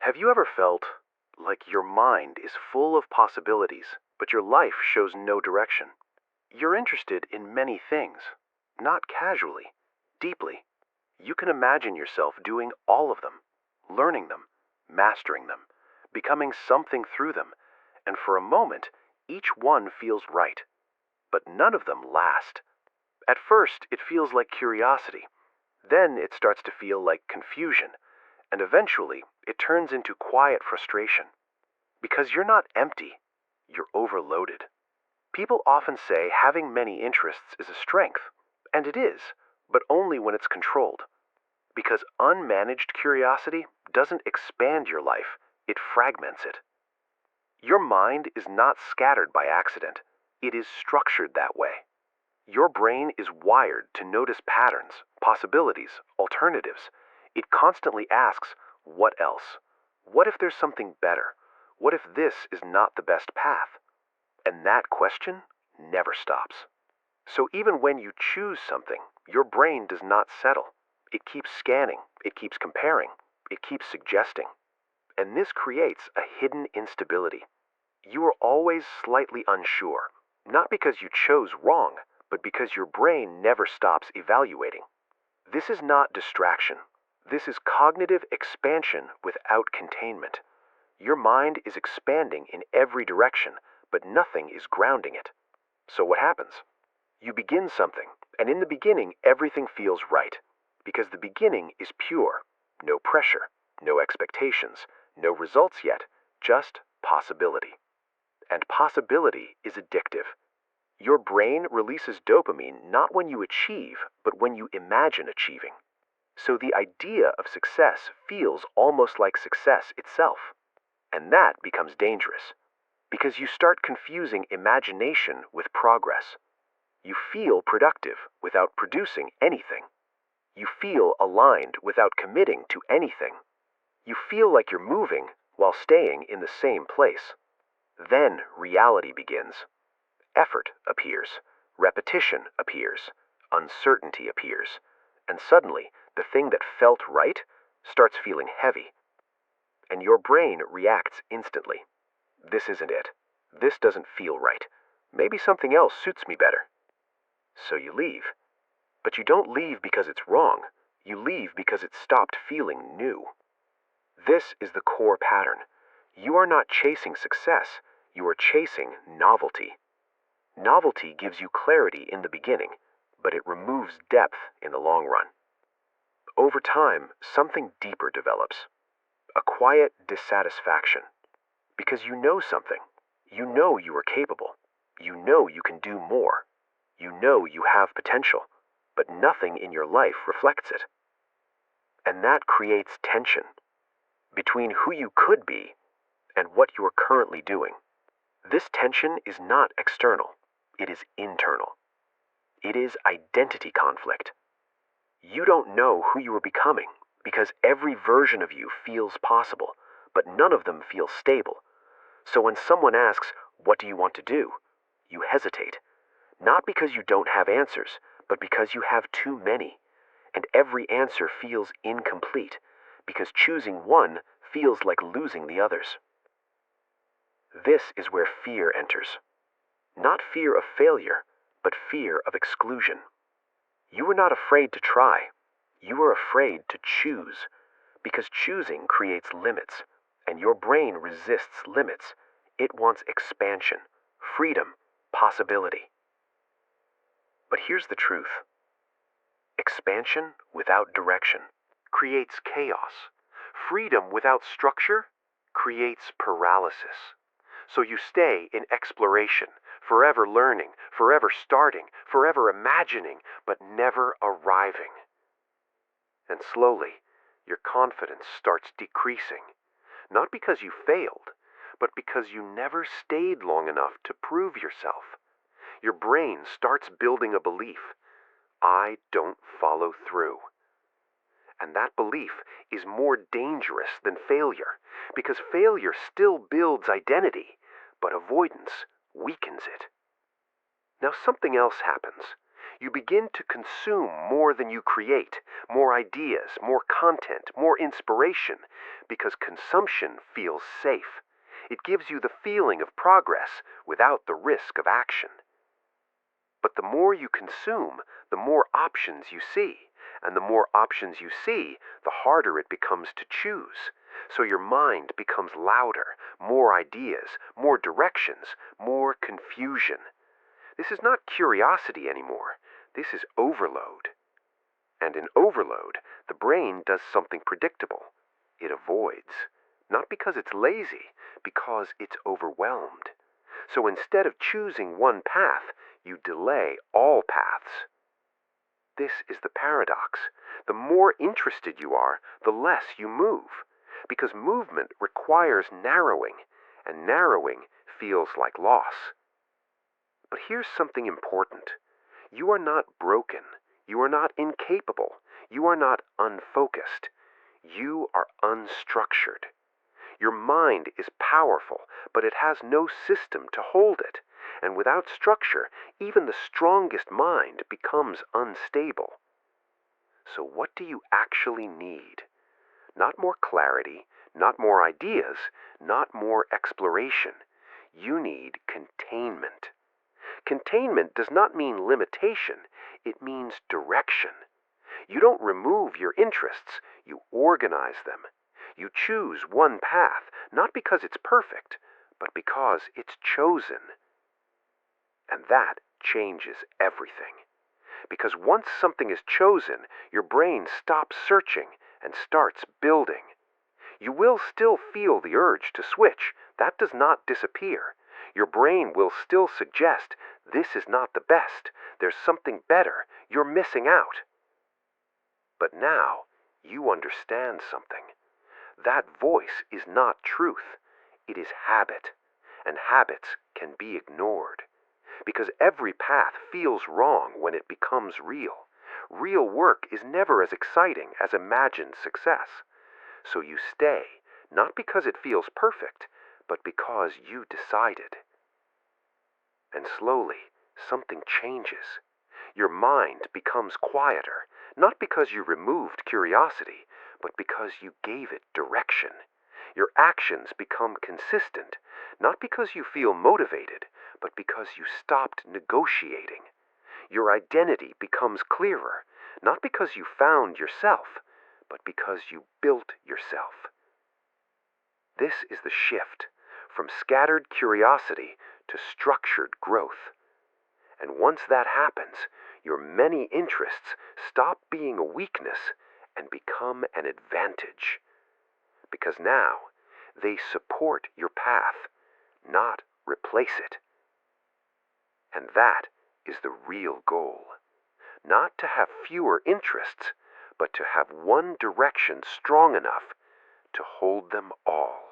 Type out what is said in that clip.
Have you ever felt like your mind is full of possibilities, but your life shows no direction? You're interested in many things, not casually, deeply. You can imagine yourself doing all of them, learning them, mastering them, becoming something through them, and for a moment, each one feels right, but none of them last. At first, it feels like curiosity. Then it starts to feel like confusion, and eventually it turns into quiet frustration. Because you're not empty, you're overloaded. People often say having many interests is a strength, and it is, but only when it's controlled. Because unmanaged curiosity doesn't expand your life, it fragments it. Your mind is not scattered by accident, it is structured that way. Your brain is wired to notice patterns, possibilities, alternatives. It constantly asks, what else? What if there's something better? What if this is not the best path? And that question never stops. So even when you choose something, your brain does not settle. It keeps scanning, it keeps comparing, it keeps suggesting. And this creates a hidden instability. You are always slightly unsure, not because you chose wrong, but because your brain never stops evaluating. This is not distraction. This is cognitive expansion without containment. Your mind is expanding in every direction, but nothing is grounding it. So what happens? You begin something, and in the beginning everything feels right, because the beginning is pure, no pressure, no expectations, no results yet, just possibility. And possibility is addictive. Your brain releases dopamine not when you achieve, but when you imagine achieving. So the idea of success feels almost like success itself. And that becomes dangerous, because you start confusing imagination with progress. You feel productive without producing anything. You feel aligned without committing to anything. You feel like you're moving while staying in the same place. Then reality begins. Effort appears, repetition appears, uncertainty appears, and suddenly the thing that felt right starts feeling heavy. And your brain reacts instantly. This isn't it. This doesn't feel right. Maybe something else suits me better. So you leave. But you don't leave because it's wrong. You leave because it stopped feeling new. This is the core pattern. You are not chasing success. You are chasing novelty. Novelty gives you clarity in the beginning, but it removes depth in the long run. Over time, something deeper develops. A quiet dissatisfaction. Because you know something. You know you are capable. You know you can do more. You know you have potential, but nothing in your life reflects it. And that creates tension between who you could be and what you are currently doing. This tension is not external. It is internal. It is identity conflict. You don't know who you are becoming because every version of you feels possible, but none of them feel stable. So when someone asks, "What do you want to do?" you hesitate. Not because you don't have answers, but because you have too many. And every answer feels incomplete, because choosing one feels like losing the others. This is where fear enters. Not fear of failure, but fear of exclusion. You are not afraid to try. You are afraid to choose, because choosing creates limits, and your brain resists limits. It wants expansion, freedom, possibility. But here's the truth. Expansion without direction creates chaos. Freedom without structure creates paralysis. So you stay in exploration, forever learning, forever starting, forever imagining, but never arriving. And slowly, your confidence starts decreasing. Not because you failed, but because you never stayed long enough to prove yourself. Your brain starts building a belief. I don't follow through. And that belief is more dangerous than failure, because failure still builds identity, but avoidance weakens it. Now something else happens. You begin to consume more than you create, more ideas, more content, more inspiration, because consumption feels safe. It gives you the feeling of progress without the risk of action. But the more you consume, the more options you see. And the more options you see, the harder it becomes to choose. So your mind becomes louder, more ideas, more directions, more confusion. This is not curiosity anymore. This is overload. And in overload, the brain does something predictable. It avoids. Not because it's lazy, because it's overwhelmed. So instead of choosing one path, you delay all paths. This is the paradox. The more interested you are, the less you move, because movement requires narrowing, and narrowing feels like loss. But here's something important. You are not broken. You are not incapable. You are not unfocused. You are unstructured. Your mind is powerful, but it has no system to hold it. And without structure, even the strongest mind becomes unstable. So what do you actually need? Not more clarity, not more ideas, not more exploration. You need containment. Containment does not mean limitation, it means direction. You don't remove your interests, you organize them. You choose one path, not because it's perfect, but because it's chosen. And that changes everything. Because once something is chosen, your brain stops searching and starts building. You will still feel the urge to switch. That does not disappear. Your brain will still suggest, this is not the best, there's something better, you're missing out. But now, you understand something. That voice is not truth. It is habit. And habits can be ignored. Because every path feels wrong when it becomes real. Real work is never as exciting as imagined success. So you stay, not because it feels perfect, but because you decided. And slowly, something changes. Your mind becomes quieter, not because you removed curiosity, but because you gave it direction. Your actions become consistent, not because you feel motivated, but because you stopped negotiating. Your identity becomes clearer, not because you found yourself, but because you built yourself. This is the shift from scattered curiosity to structured growth. And once that happens, your many interests stop being a weakness and become an advantage. Because now, they support your path, not replace it. And that is the real goal. Not to have fewer interests, but to have one direction strong enough to hold them all.